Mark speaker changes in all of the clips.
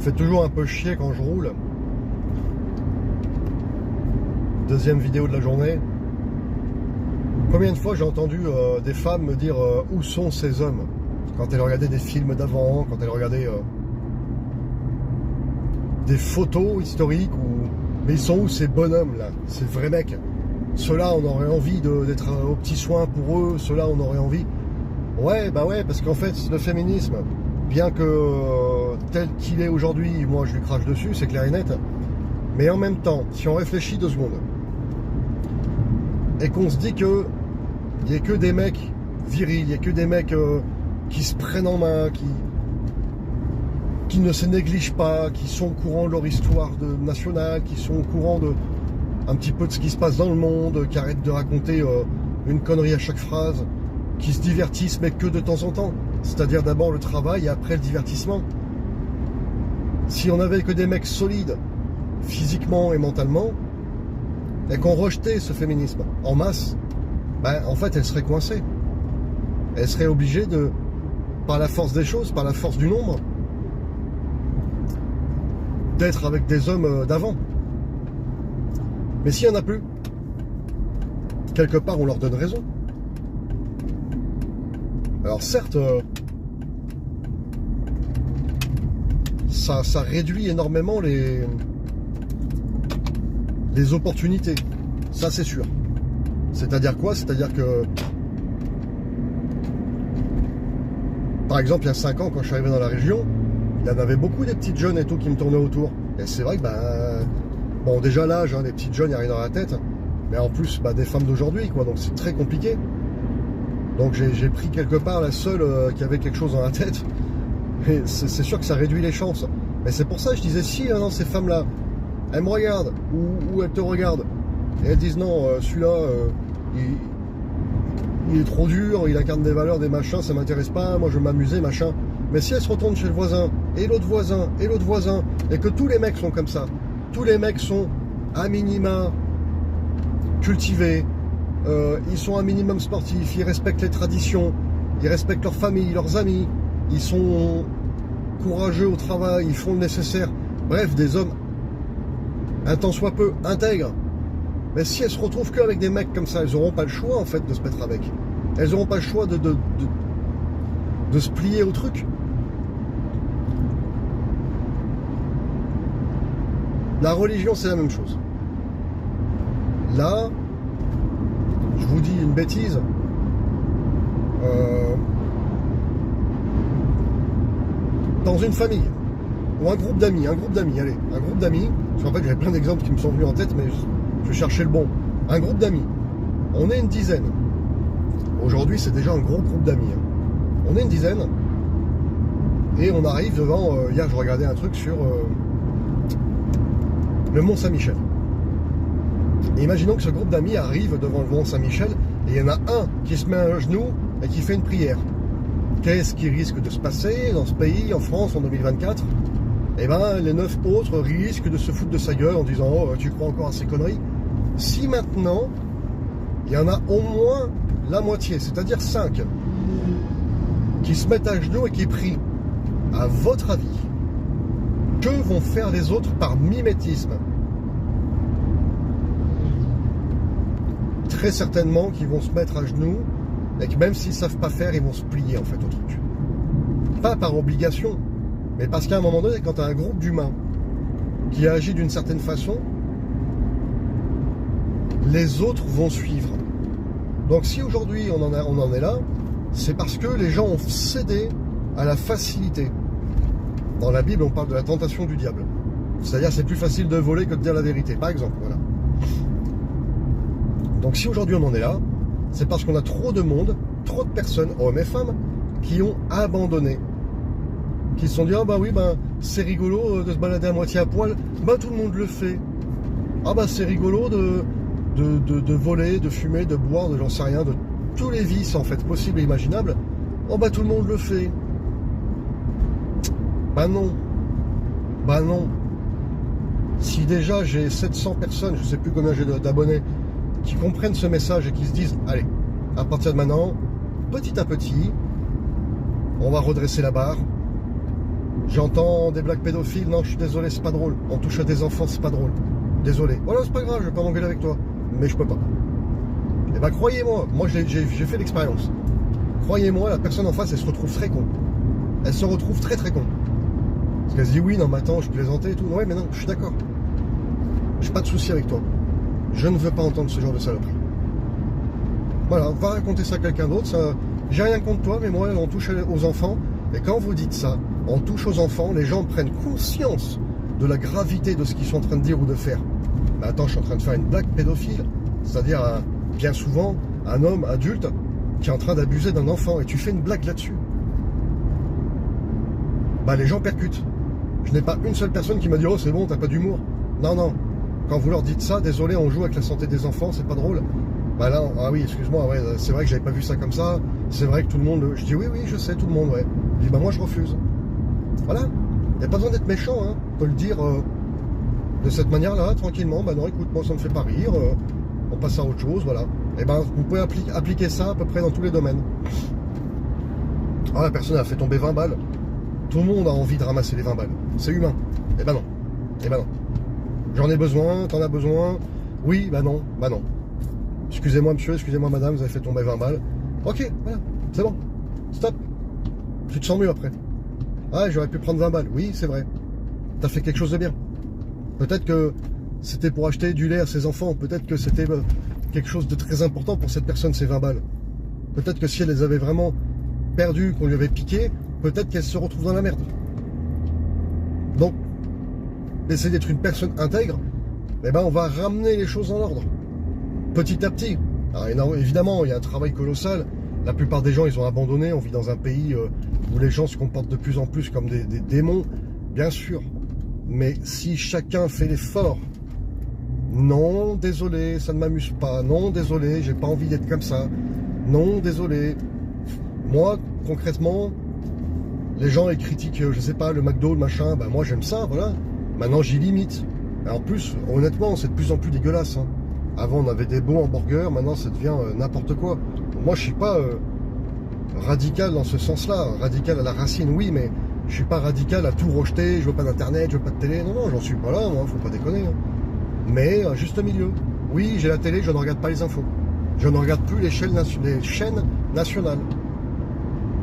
Speaker 1: fait toujours un peu chier quand je roule. Deuxième vidéo de la journée. Combien de fois j'ai entendu des femmes me dire où sont ces hommes quand elles regardaient des films d'avant, quand elles regardaient des photos historiques, mais ils sont où ces bonhommes là, ces vrais mecs? Ceux-là on aurait envie d'être aux petits soins pour eux, ceux-là on aurait envie. Ouais, bah ouais, parce qu'en fait le féminisme, bien que tel qu'il est aujourd'hui, moi je lui crache dessus, c'est clair et net, mais en même temps, si on réfléchit 2 secondes, et qu'on se dit que il n'y a que des mecs virils, il n'y a que des mecs qui se prennent en main, qui ne se négligent pas, qui sont au courant de leur histoire nationale, qui sont au courant de un petit peu de ce qui se passe dans le monde, qui arrêtent de raconter une connerie à chaque phrase, qui se divertissent mais que de temps en temps. C'est-à-dire d'abord le travail et après le divertissement. Si on avait que des mecs solides, physiquement et mentalement, et qu'on rejetait ce féminisme en masse, ben, en fait, elle serait coincée. Elle serait obligée de, par la force des choses, par la force du nombre, d'être avec des hommes d'avant. Mais s'il n'y en a plus, quelque part, on leur donne raison. Alors certes, ça réduit énormément les opportunités. Ça, c'est sûr. C'est-à-dire quoi? C'est-à-dire que, par exemple, il y a 5 ans, quand je suis arrivé dans la région, il y en avait beaucoup des petites jeunes et tout qui me tournaient autour. Et c'est vrai que, bon, déjà l'âge, hein, des petites jeunes, il n'y a rien dans la tête. Mais en plus, des femmes d'aujourd'hui, quoi. Donc c'est très compliqué. Donc j'ai pris quelque part la seule qui avait quelque chose dans la tête. Et c'est sûr que ça réduit les chances. Mais c'est pour ça que je disais, si non, ces femmes-là, elles me regardent, ou elles te regardent, et elles disent non, celui-là, il est trop dur, il incarne des valeurs, des machins, ça m'intéresse pas, moi je veux m'amuser, machin. Mais si elles se retournent chez le voisin, et l'autre voisin, et l'autre voisin, et que tous les mecs sont comme ça, tous les mecs sont à minima cultivés, ils sont un minimum sportifs, ils respectent les traditions, ils respectent leur famille, leurs amis, ils sont courageux au travail, ils font le nécessaire. Bref, des hommes un tant soit peu intègres. Mais si elles se retrouvent qu'avec des mecs comme ça, elles n'auront pas le choix en fait de se mettre avec. Elles n'auront pas le choix de se plier au truc. La religion, c'est la même chose. Là, je vous dis une bêtise. Dans une famille, ou un groupe d'amis, allez, un groupe d'amis, parce qu'en fait j'avais plein d'exemples qui me sont venus en tête, mais je cherchais le bon. Un groupe d'amis, on est une dizaine. Aujourd'hui c'est déjà un gros groupe d'amis. Hein. On est une dizaine, et on arrive devant, hier je regardais un truc sur le Mont Saint-Michel. Et imaginons que ce groupe d'amis arrive devant le Mont Saint-Michel, et il y en a un qui se met à genoux et qui fait une prière. Qu'est-ce qui risque de se passer dans ce pays, en France, en 2024? Eh ben, les 9 autres risquent de se foutre de sa gueule en disant « Oh, tu crois encore à ces conneries ?» Si maintenant, il y en a au moins la moitié, c'est-à-dire 5, qui se mettent à genoux et qui prient, à votre avis, que vont faire les autres par mimétisme? Très certainement qu'ils vont se mettre à genoux, et que même s'ils ne savent pas faire, ils vont se plier en fait au truc. Pas par obligation, mais parce qu'à un moment donné, quand tu as un groupe d'humains qui agit d'une certaine façon, les autres vont suivre. Donc si aujourd'hui on en est là, c'est parce que les gens ont cédé à la facilité. Dans la Bible, on parle de la tentation du diable. C'est-à-dire c'est plus facile de voler que de dire la vérité, par exemple. Voilà. Donc si aujourd'hui on en est là, c'est parce qu'on a trop de monde, trop de personnes, hommes et femmes, qui ont abandonné. Qui se sont dit, ah bah oui, c'est rigolo de se balader à moitié à poil, tout le monde le fait. Ah bah c'est rigolo de voler, de fumer, de boire, de j'en sais rien, de tous les vices en fait possibles et imaginables. Oh bah tout le monde le fait. Bah non. Bah non. Si déjà j'ai 700 personnes, je sais plus combien j'ai d'abonnés, qui comprennent ce message et qui se disent, allez, à partir de maintenant, petit à petit, on va redresser la barre, J'entends des blagues pédophiles, non, je suis désolé, c'est pas drôle. On touche à des enfants, c'est pas drôle. Désolé. Voilà, c'est pas grave, je vais pas m'engueuler avec toi. Mais je peux pas. Et ben croyez-moi, moi j'ai fait l'expérience. Croyez-moi, la personne en face, elle se retrouve très con. Elle se retrouve très très con. Parce qu'elle se dit oui, non, mais attends, je plaisantais et tout. Ouais, mais non, je suis d'accord. J'ai pas de souci avec toi. Je ne veux pas entendre ce genre de saloperie. Voilà, va raconter ça à quelqu'un d'autre. Ça... J'ai rien contre toi, mais moi, on touche aux enfants. Et quand vous dites ça, on touche aux enfants, les gens prennent conscience de la gravité de ce qu'ils sont en train de dire ou de faire. Mais attends, je suis en train de faire une blague pédophile. C'est-à-dire, bien souvent, un homme adulte qui est en train d'abuser d'un enfant. Et tu fais une blague là-dessus. Bah, les gens percutent. Je n'ai pas une seule personne qui m'a dit « Oh, c'est bon, t'as pas d'humour ». Non, non. Quand vous leur dites ça, désolé, on joue avec la santé des enfants, c'est pas drôle. Bah là, ah oui, excuse-moi, ouais, c'est vrai que j'avais pas vu ça comme ça. C'est vrai que tout le monde... Je dis oui, oui, je sais, tout le monde, ouais. Je dis bah moi je refuse. Voilà. Il n'y a pas besoin d'être méchant, hein. On peut le dire de cette manière-là, tranquillement. Bah non, écoute, moi ça me fait pas rire. On passe à autre chose, voilà. Et ben vous pouvez appliquer ça à peu près dans tous les domaines. Ah, la personne a fait tomber 20 balles. Tout le monde a envie de ramasser les 20 balles. C'est humain. Eh ben non. Eh ben non. J'en ai besoin, t'en as besoin. Oui, bah non, bah non. Excusez-moi monsieur, excusez-moi madame, vous avez fait tomber 20 balles. Ok, voilà, c'est bon. Stop. Tu te sens mieux après. Ah, j'aurais pu prendre 20 balles. Oui, c'est vrai. T'as fait quelque chose de bien. Peut-être que c'était pour acheter du lait à ses enfants. Peut-être que c'était quelque chose de très important pour cette personne, ces 20 balles. Peut-être que si elle les avait vraiment perdues, qu'on lui avait piqué, peut-être qu'elle se retrouve dans la merde. Donc, essayer d'être une personne intègre, eh ben, on va ramener les choses en ordre. Petit à petit. Alors, évidemment, il y a un travail colossal. La plupart des gens, ils ont abandonné. On vit dans un pays où les gens se comportent de plus en plus comme des démons, bien sûr. Mais si chacun fait l'effort, non, désolé, ça ne m'amuse pas. Non, désolé, j'ai pas envie d'être comme ça. Non, désolé. Moi, concrètement, les gens, ils critiquent, je sais pas, le McDo, le machin. Ben, moi, j'aime ça, voilà. Maintenant, j'y limite. Et en plus, honnêtement, c'est de plus en plus dégueulasse. Hein. Avant, on avait des bons hamburgers. Maintenant, ça devient n'importe quoi. Moi, je suis pas radical dans ce sens-là. Radical à la racine, oui, mais je suis pas radical à tout rejeter. Je veux pas d'internet, je veux pas de télé. Non, non, j'en suis pas là, moi. Faut pas déconner. Hein. Mais juste milieu. Oui, j'ai la télé, je ne regarde pas les infos. Je ne regarde plus les chaînes nationales.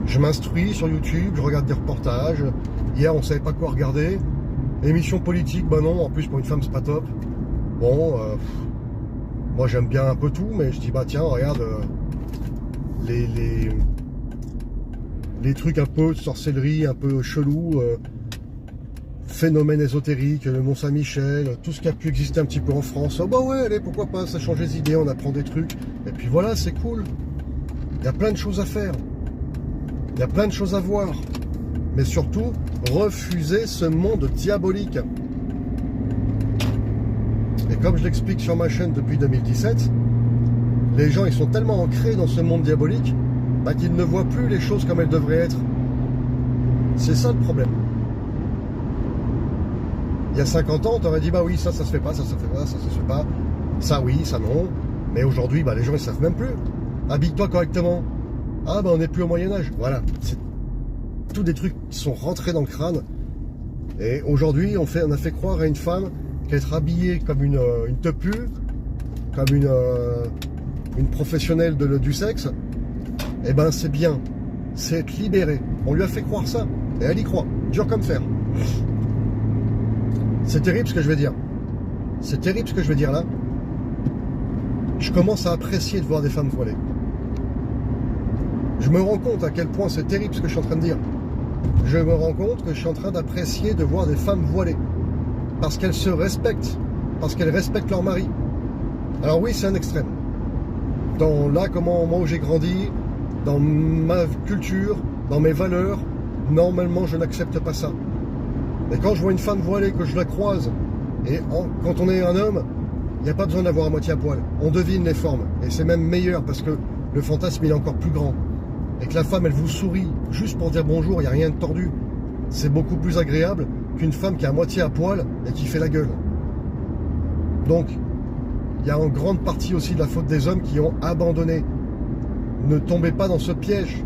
Speaker 1: Je m'instruis sur YouTube, je regarde des reportages. Hier, on savait pas quoi regarder. Émission politique, bah non, en plus pour une femme, c'est pas top. Bon, moi j'aime bien un peu tout, mais je dis bah tiens, regarde les trucs un peu de sorcellerie, un peu chelou, phénomène ésotérique, le Mont-Saint-Michel, tout ce qui a pu exister un petit peu en France. Oh bah ouais, allez, pourquoi pas, ça change les idées, on apprend des trucs. Et puis voilà, c'est cool. Il y a plein de choses à faire. Il y a plein de choses à voir. Mais surtout, refuser ce monde diabolique. Et comme je l'explique sur ma chaîne depuis 2017, les gens ils sont tellement ancrés dans ce monde diabolique bah, qu'ils ne voient plus les choses comme elles devraient être. C'est ça le problème. Il y a 50 ans, on t'aurait dit bah oui, ça se fait pas, ça se fait pas, ça se fait pas. Ça oui, ça non. Mais aujourd'hui, bah, les gens ils savent même plus. Habille-toi correctement. Ah bah on n'est plus au Moyen-Âge. Voilà. C'est tous des trucs qui sont rentrés dans le crâne. Et aujourd'hui, on a fait croire à une femme qu'être habillée comme une teupue, comme une professionnelle du sexe, eh ben c'est bien. C'est être libéré. On lui a fait croire ça. Et elle y croit. Dur comme fer. C'est terrible ce que je vais dire. C'est terrible ce que je vais dire là. Je commence à apprécier de voir des femmes voilées. Je me rends compte à quel point c'est terrible ce que je suis en train de dire. Je me rends compte que je suis en train d'apprécier de voir des femmes voilées. Parce qu'elles se respectent. Parce qu'elles respectent leur mari. Alors oui, c'est un extrême. Comment moi où j'ai grandi, dans ma culture, dans mes valeurs, normalement je n'accepte pas ça. Mais quand je vois une femme voilée, que je la croise, et quand on est un homme, il n'y a pas besoin d'avoir à moitié à poil. On devine les formes. Et c'est même meilleur parce que le fantasme il est encore plus grand. Et que la femme elle vous sourit juste pour dire bonjour, il n'y a rien de tordu. C'est beaucoup plus agréable qu'une femme qui est à moitié à poil et qui fait la gueule. Donc, il y a en grande partie aussi de la faute des hommes qui ont abandonné. Ne tombez pas dans ce piège.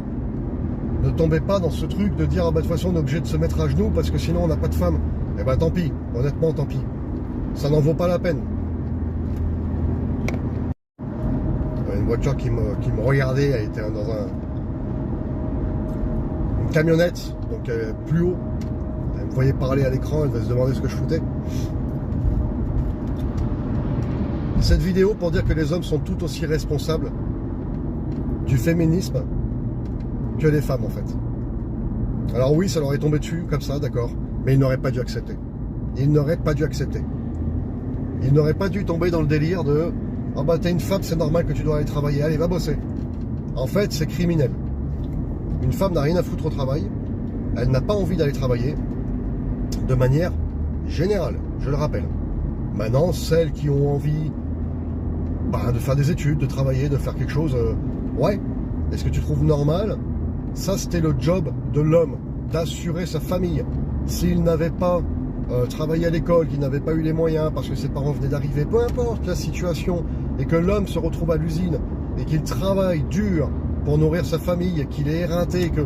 Speaker 1: Ne tombez pas dans ce truc de dire, ah bah de toute façon on est obligé de se mettre à genoux parce que sinon on n'a pas de femme. Eh ben tant pis, honnêtement tant pis. Ça n'en vaut pas la peine. Une voiture qui me regardait, elle était dans une camionnette, donc plus haut. Elle me voyait parler à l'écran, elle devait se demander ce que je foutais. Cette vidéo pour dire que les hommes sont tout aussi responsables du féminisme que les femmes en fait. Alors oui, ça leur est tombé dessus comme ça, d'accord, mais ils n'auraient pas dû accepter. Ils n'auraient pas dû accepter. Ils n'auraient pas dû tomber dans le délire de « Ah bah t'es une femme, c'est normal que tu dois aller travailler, allez va bosser ». En fait, c'est criminel. Une femme n'a rien à foutre au travail, elle n'a pas envie d'aller travailler, de manière générale, je le rappelle. Maintenant, celles qui ont envie de faire des études, de travailler, de faire quelque chose, ouais, est-ce que tu trouves normal? Ça, c'était le job de l'homme, d'assurer sa famille. S'il n'avait pas travaillé à l'école, qu'il n'avait pas eu les moyens parce que ses parents venaient d'arriver, peu importe la situation, et que l'homme se retrouve à l'usine et qu'il travaille dur pour nourrir sa famille, qu'il est éreinté, que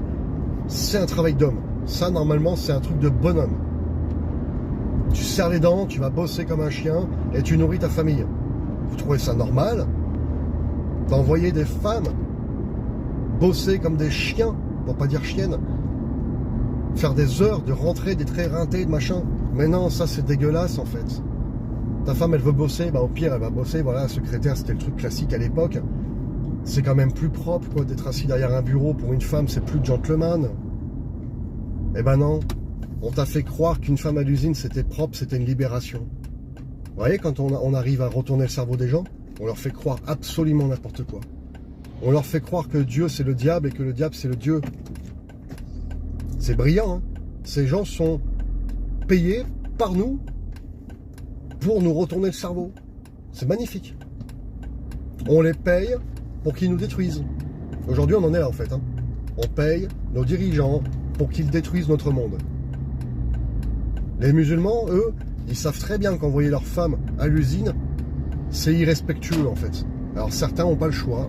Speaker 1: c'est un travail d'homme. Ça, normalement, c'est un truc de bonhomme. Tu serres les dents, tu vas bosser comme un chien et tu nourris ta famille. Vous trouvez ça normal d'envoyer des femmes bosser comme des chiens, pour pas dire chiennes, faire des heures, de rentrer, d'être éreinté, de machin? Mais non, ça c'est dégueulasse en fait. Ta femme elle veut bosser, bah au pire elle va bosser, voilà, secrétaire c'était le truc classique à l'époque. C'est quand même plus propre quoi d'être assis derrière un bureau. Pour une femme c'est plus gentleman. Eh ben non, on t'a fait croire qu'une femme à l'usine c'était propre, c'était une libération. Vous voyez, quand on arrive à retourner le cerveau des gens, on leur fait croire absolument n'importe quoi. On leur fait croire que Dieu c'est le diable et que le diable c'est le Dieu. C'est brillant, hein. Ces gens sont payés par nous pour nous retourner le cerveau. C'est magnifique. On les paye pour qu'ils nous détruisent. Aujourd'hui on en est là en fait, hein. On paye nos dirigeants pour qu'ils détruisent notre monde. Les musulmans, eux, ils savent très bien qu'envoyer leurs femmes à l'usine, c'est irrespectueux en fait. Alors certains n'ont pas le choix.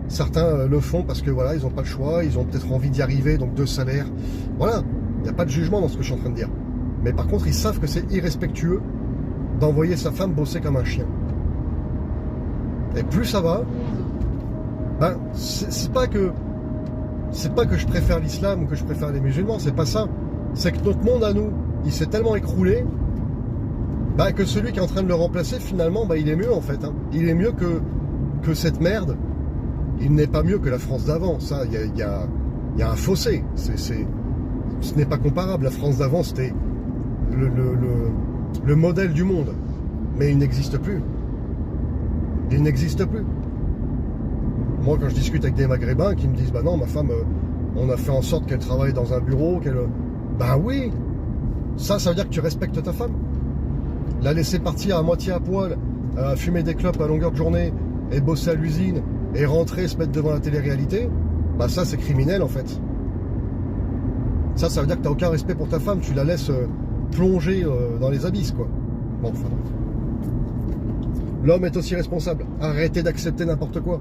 Speaker 1: Certains le font parce que voilà, ils n'ont pas le choix, ils ont peut-être envie d'y arriver, donc de salaire. Voilà, il n'y a pas de jugement dans ce que je suis en train de dire. Mais par contre, ils savent que c'est irrespectueux d'envoyer sa femme bosser comme un chien. Et plus ça va, ben, c'est pas que je préfère l'islam ou que je préfère les musulmans, c'est pas ça. C'est que notre monde à nous, il s'est tellement écroulé, ben, que celui qui est en train de le remplacer, finalement, ben, il est mieux en fait. Hein. Il est mieux que cette merde. Il n'est pas mieux que la France d'avant. Ça, il y a un fossé. Ce n'est pas comparable. La France d'avant, c'était le modèle du monde. Mais il n'existe plus. Il n'existe plus. Moi, quand je discute avec des Maghrébins qui me disent « Bah non, ma femme, on a fait en sorte qu'elle travaille dans un bureau, qu'elle... » Ben oui. Ça veut dire que tu respectes ta femme. La laisser partir à moitié à poil, fumer des clopes à longueur de journée et bosser à l'usine et rentrer, se mettre devant la télé-réalité, bah ça c'est criminel en fait. Ça veut dire que tu n'as aucun respect pour ta femme, tu la laisses plonger dans les abysses quoi. Bon, enfin bref. L'homme est aussi responsable, arrêtez d'accepter n'importe quoi.